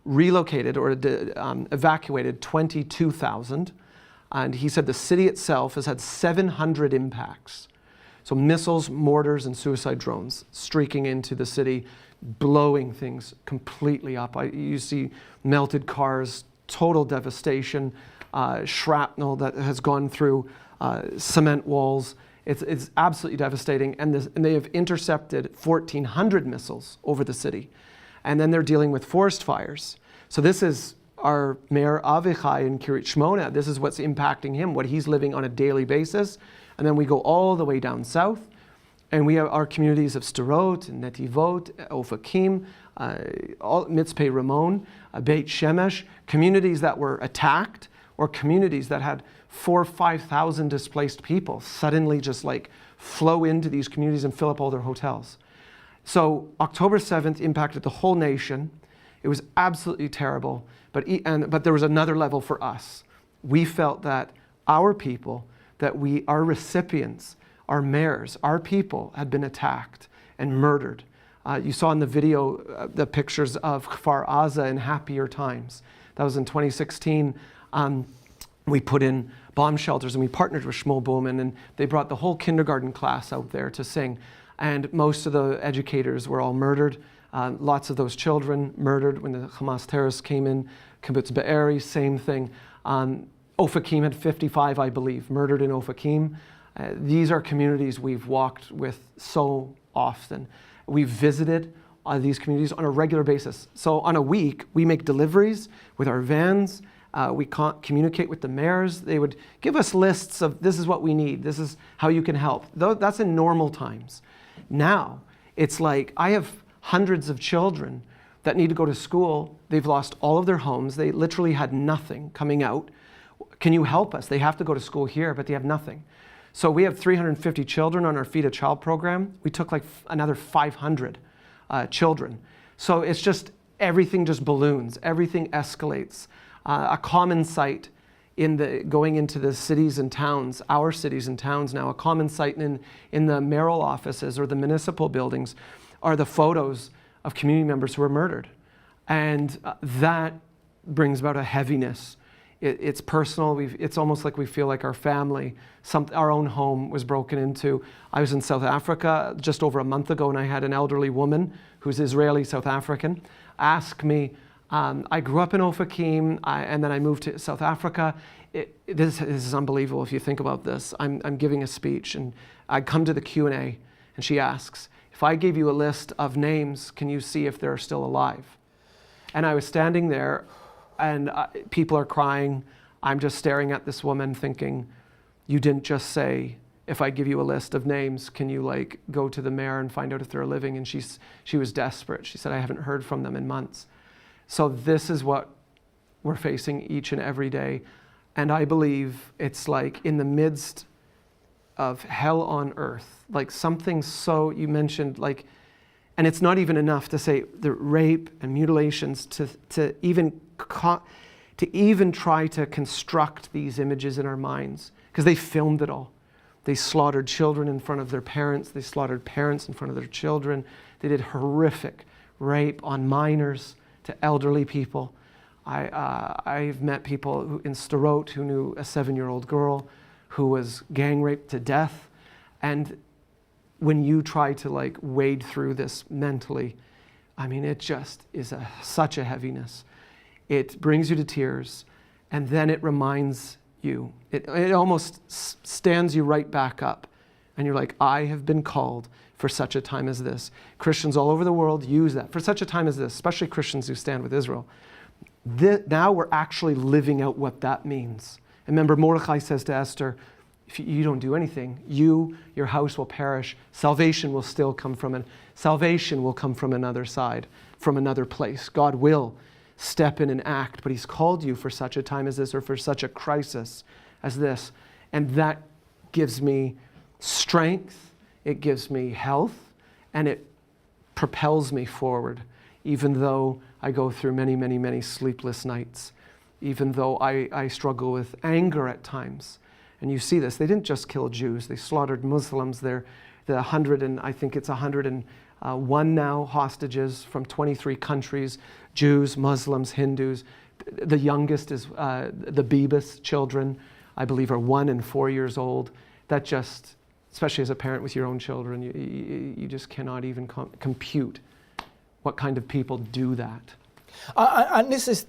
relocated or evacuated 22,000. And he said the city itself has had 700 impacts. So missiles, mortars, and suicide drones streaking into the city, blowing things completely up. You see melted cars, total devastation, shrapnel that has gone through cement walls. It's absolutely devastating. And they have intercepted 1,400 missiles over the city. And then they're dealing with forest fires. So this is our Mayor Avichai in Kiryat Shmona. This is what's impacting him, what he's living on a daily basis. And then we go all the way down south. And we have our communities of Sderot, Netivot, Ofakim, Mitzpeh Ramon, Beit Shemesh, communities that were attacked, or communities that had 4,000 or 5,000 displaced people suddenly just like flow into these communities and fill up all their hotels. So October 7th impacted the whole nation. It was absolutely terrible, but there was another level for us. We felt that our people, our recipients, our mayors, our people had been attacked and murdered. You saw in the video the pictures of Kfar Aza in happier times. That was in 2016. We put in bomb shelters and we partnered with Shmuel Bowman, and they brought the whole kindergarten class out there to sing. And most of the educators were all murdered. Lots of those children murdered when the Hamas terrorists came in. Kibbutz Be'eri, same thing. Ofakim had 55, I believe, murdered in Ofakim. These are communities we've walked with so often. We've visited these communities on a regular basis. So on a week, we make deliveries with our vans. We communicate with the mayors. They would give us lists of, this is what we need. This is how you can help. That's in normal times. Now, it's like I have hundreds of children that need to go to school. They've lost all of their homes. They literally had nothing coming out. can you help us? They have to go to school here, but they have nothing. So we have 350 children on our Feed a Child program. We took like another 500 children. So it's just, everything just balloons, everything escalates. A common sight going into the cities and towns, our cities and towns now, a common sight in the mayoral offices or the municipal buildings are the photos of community members who were murdered. And that brings about a heaviness. It's personal. It's almost like we feel like our family, our own home was broken into. I was in South Africa just over a month ago, and I had an elderly woman who's Israeli South African ask me, I grew up in Ofakim, and then I moved to South Africa. This is unbelievable if you think about this. I'm giving a speech, and I come to the Q&A, and she asks, if I gave you a list of names, can you see if they're still alive? And I was standing there, and people are crying. I'm just staring at this woman thinking, you didn't just say, if I give you a list of names, can you like go to the mayor and find out if they're living? And she was desperate. She said, I haven't heard from them in months. So this is what we're facing each and every day. And I believe it's like in the midst of hell on earth, like something so, you mentioned like, and it's not even enough to say the rape and mutilations to even try to construct these images in our minds, because they filmed it all. They slaughtered children in front of their parents. They slaughtered parents in front of their children. They did horrific rape on minors to elderly people. I've met people in Starot who knew a 7-year-old girl who was gang raped to death. And when you try to like wade through this mentally, I mean, it just is such a heaviness. It brings you to tears, and then it reminds you. It almost stands you right back up. And you're like, I have been called for such a time as this. Christians all over the world use that. For such a time as this, especially Christians who stand with Israel. Now we're actually living out what that means. And remember, Mordecai says to Esther, if you don't do anything, your house will perish. Salvation will still come salvation will come from another side, from another place. God will step in and act, but he's called you for such a time as this, or for such a crisis as this. And that gives me strength, it gives me health, and it propels me forward, even though I go through many, many, many sleepless nights, even though I struggle with anger at times. And you see this, they didn't just kill Jews, they slaughtered Muslims. They're the 100 and I think it's 101 now hostages from 23 countries, Jews, Muslims, Hindus. The youngest is the Bebas children, I believe are 1 and 4 years old. That just, especially as a parent with your own children, you just cannot even compute what kind of people do that. And this is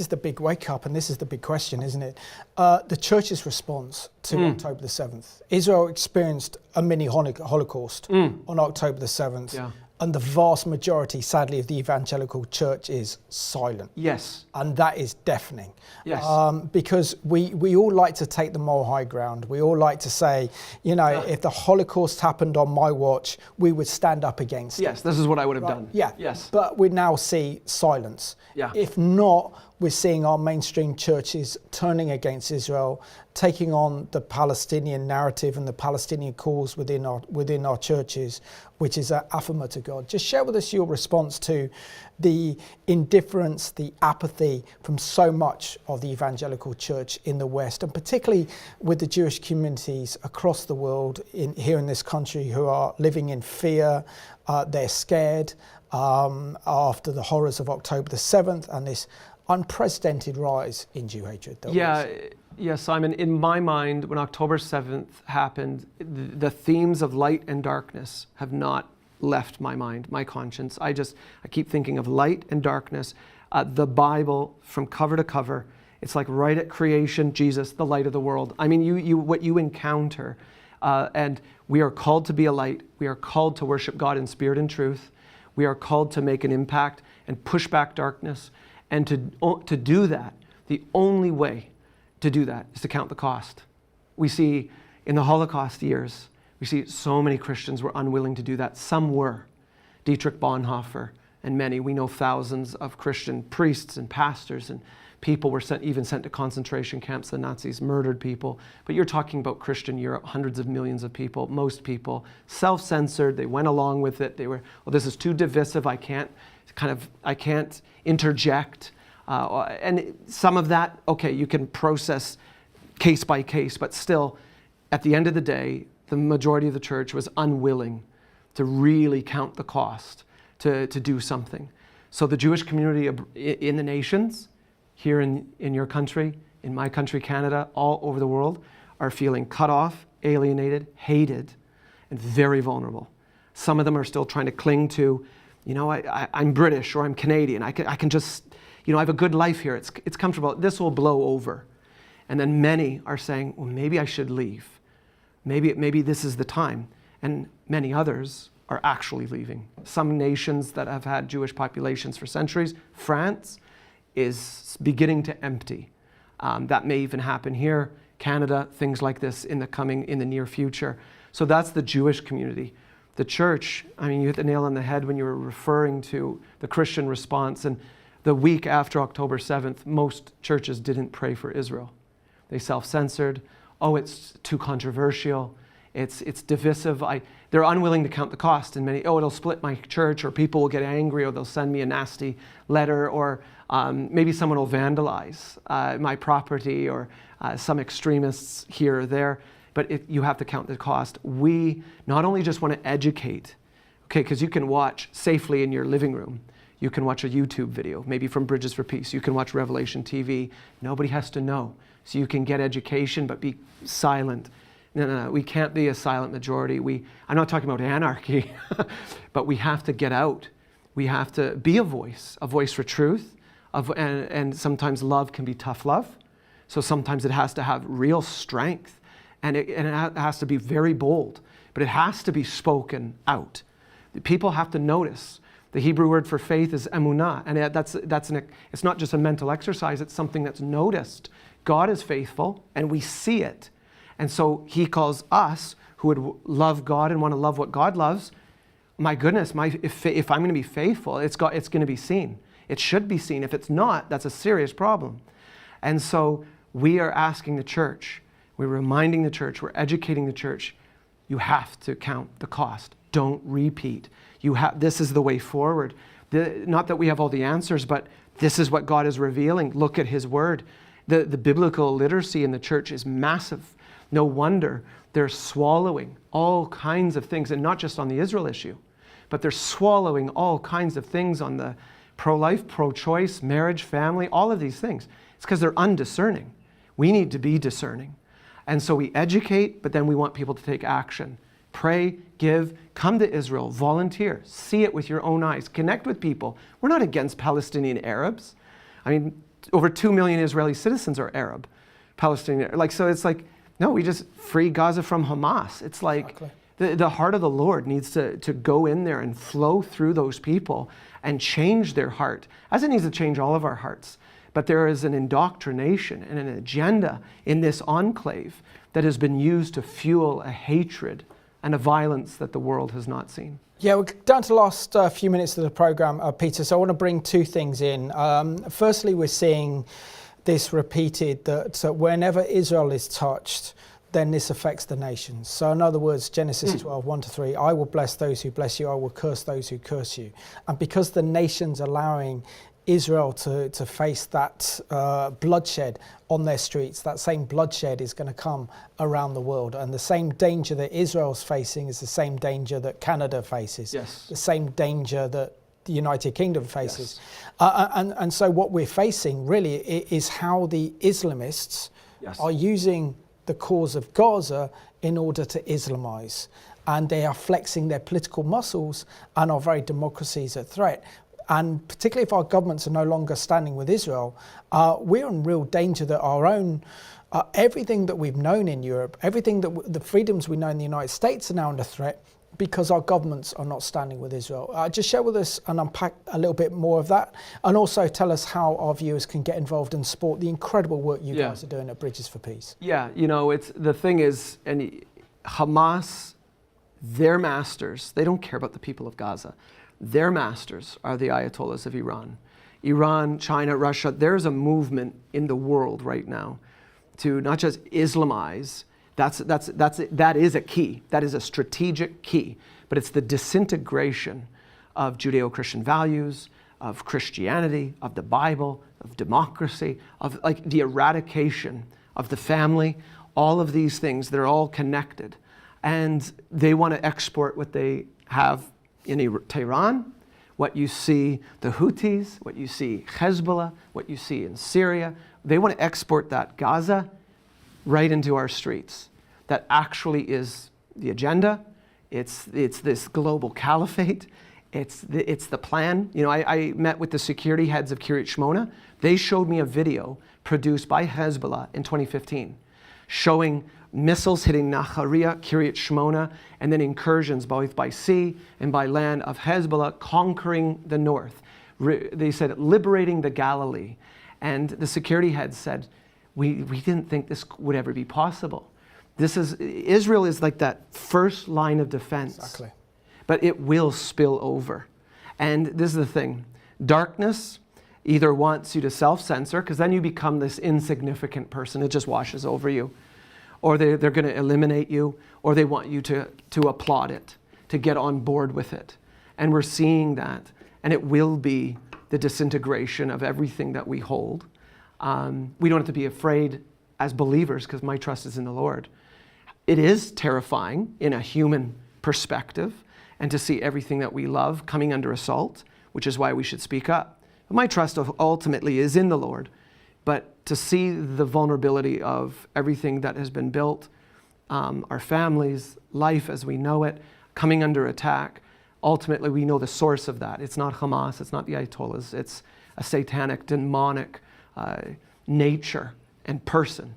the big wake up, and this is the big question, isn't it? The church's response to October the 7th. Israel experienced a mini Holocaust on October the 7th. Yeah. And the vast majority, sadly, of the evangelical church is silent. Yes. And that is deafening. Yes. Because we all like to take the moral high ground. We all like to say, if the Holocaust happened on my watch, we would stand up against it. Yes, this is what I would have done. Yeah. Yes. But we now see silence. Yeah. If not, we're seeing our mainstream churches turning against Israel, taking on the Palestinian narrative and the Palestinian cause within our churches, which is anathema to God. Just share with us your response to the indifference, the apathy from so much of the evangelical church in the West, and particularly with the Jewish communities across the world here in this country who are living in fear. They're scared after the horrors of October the 7th and this unprecedented rise in Jew hatred. Yeah, Simon, in my mind, when October 7th happened, the themes of light and darkness have not left my mind, my conscience. I keep thinking of light and darkness. The Bible, from cover to cover, it's like right at creation, Jesus, the light of the world. I mean, what you encounter, and we are called to be a light. We are called to worship God in spirit and truth. We are called to make an impact and push back darkness. And to do that, the only way to do that is to count the cost. We see in the Holocaust years, we see so many Christians were unwilling to do that. Some were. Dietrich Bonhoeffer and many. We know thousands of Christian priests and pastors and People were even sent to concentration camps. The Nazis murdered people. But you're talking about Christian Europe, hundreds of millions of people, most people, self-censored. They went along with it. They were, well, this is too divisive. I can't interject. And some of that, okay, you can process case by case, but still, at the end of the day, the majority of the church was unwilling to really count the cost to do something. So the Jewish community in the nations, here in your country, in my country, Canada, all over the world, are feeling cut off, alienated, hated, and very vulnerable. Some of them are still trying to cling to, I'm British or I'm Canadian. I can just, I have a good life here. It's comfortable. This will blow over. And then many are saying, well, maybe I should leave. Maybe this is the time. And many others are actually leaving. Some nations that have had Jewish populations for centuries, France, is beginning to empty. That may even happen here, Canada, things like this in the near future. So that's the Jewish community. The church, you hit the nail on the head when you were referring to the Christian response. And the week after October 7th, most churches didn't pray for Israel. They self-censored. Oh, it's too controversial. It's divisive. They're unwilling to count the cost. And it'll split my church, or people will get angry, or they'll send me a nasty letter, or maybe someone will vandalize my property, or some extremists here or there. But you have to count the cost. We not only just want to educate, okay, because you can watch safely in your living room. You can watch a YouTube video, maybe from Bridges for Peace. You can watch Revelation TV. Nobody has to know. So you can get education, but be silent. No, we can't be a silent majority. I'm not talking about anarchy, but we have to get out. We have to be a voice for truth. And sometimes love can be tough love. So sometimes it has to have real strength, and it has to be very bold, but it has to be spoken out. People have to notice. The Hebrew word for faith is emunah, and it's not just a mental exercise, it's something that's noticed. God is faithful, and we see it. And so he calls us, who would love God and want to love what God loves, my goodness, if I'm going to be faithful, it's going to be seen. It should be seen. If it's not, that's a serious problem. And so we are asking the church, we're reminding the church, we're educating the church, you have to count the cost. Don't repeat. This is the way forward. Not that we have all the answers, but this is what God is revealing. Look at his word. The biblical literacy in the church is massive. No wonder they're swallowing all kinds of things, and not just on the Israel issue, but they're swallowing all kinds of things on the pro-life, pro-choice, marriage, family, all of these things. It's because they're undiscerning. We need to be discerning. And so we educate, but then we want people to take action. Pray, give, come to Israel, volunteer, see it with your own eyes, connect with people. We're not against Palestinian Arabs. Over 2 million Israeli citizens are Arab, Palestinian. So it's like, no, we just free Gaza from Hamas. It's like exactly. The heart of the Lord needs to go in there and flow through those people and change their heart, as it needs to change all of our hearts. But there is an indoctrination and an agenda in this enclave that has been used to fuel a hatred and a violence that the world has not seen. Yeah, we're down to the last few minutes of the programme, Peter, so I want to bring two things in. Firstly, we're seeing this repeated, that whenever Israel is touched, then this affects the nations. So in other words, Genesis 12, 1-3, I will bless those who bless you, I will curse those who curse you. And because the nation's allowing Israel to face that bloodshed on their streets, that same bloodshed is going to come around the world. And the same danger that Israel's facing is the same danger that Canada faces. Yes. The same danger that the United Kingdom faces. Yes. And so what we're facing really is how the Islamists are using the cause of Gaza in order to Islamize. And they are flexing their political muscles, and our very democracies at threat. And particularly if our governments are no longer standing with Israel, we're in real danger that our own, everything that we've known in Europe, everything that the freedoms we know in the United States are now under threat because our governments are not standing with Israel. Just share with us and unpack a little bit more of that, and also tell us how our viewers can get involved and support the incredible work you guys are doing at Bridges for Peace. Yeah, it's the thing is, and Hamas, their masters, they don't care about the people of Gaza. Their masters are the Ayatollahs of Iran. Iran, China, Russia, there's a movement in the world right now to not just Islamize. That is a key. That is a strategic key. But it's the disintegration of Judeo-Christian values, of Christianity, of the Bible, of democracy, of like the eradication of the family. All of these things, they're all connected. And they want to export what they have in Tehran, what you see the Houthis, what you see Hezbollah, what you see in Syria. They want to export that Gaza right into our streets. That actually is the agenda. It's this global caliphate. It's the plan. You know, I met with the security heads of Kiryat Shmona. They showed me a video produced by Hezbollah in 2015 showing missiles hitting Naharia, Kiryat Shmona, and then incursions both by sea and by land of Hezbollah conquering the north. They said liberating the Galilee. And the security heads said, we didn't think this would ever be possible. Israel is like that first line of defense. Exactly. But it will spill over. And this is the thing. Darkness either wants you to self-censor, because then you become this insignificant person. It just washes over you. Or they're going to eliminate you, or they want you to applaud it, to get on board with it. And we're seeing that. And it will be the disintegration of everything that we hold. We don't have to be afraid as believers, because my trust is in the Lord. It is terrifying in a human perspective, and to see everything that we love coming under assault, which is why we should speak up. But my trust ultimately is in the Lord. But to see the vulnerability of everything that has been built, our families, life as we know it, coming under attack, ultimately we know the source of that. It's not Hamas, it's not the Ayatollahs, it's a satanic, demonic nature and person,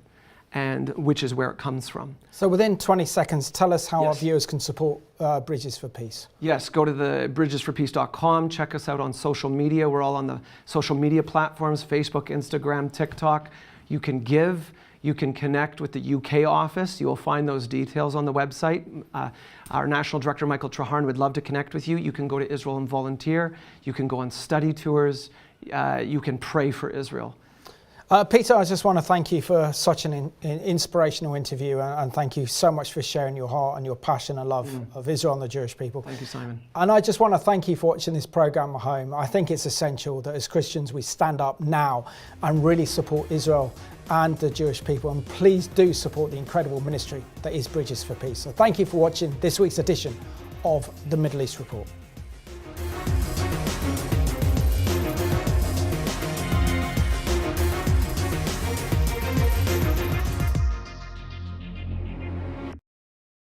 and which is where it comes from. So within 20 seconds, tell us how our Yes. viewers can support Bridges for Peace. Yes, go to the bridgesforpeace.com, check us out on social media. We're all on the social media platforms, Facebook, Instagram, TikTok. You can give, you can connect with the UK office. You will find those details on the website. Our National Director, Michael Traharn, would love to connect with you. You can go to Israel and volunteer. You can go on study tours. You can pray for Israel. Peter, I just want to thank you for such an inspirational interview, and thank you so much for sharing your heart and your passion and love of Israel and the Jewish people. Thank you, Simon. And I just want to thank you for watching this program at home. I think it's essential that as Christians we stand up now and really support Israel and the Jewish people, and please do support the incredible ministry that is Bridges for Peace. So thank you for watching this week's edition of the Middle East Report.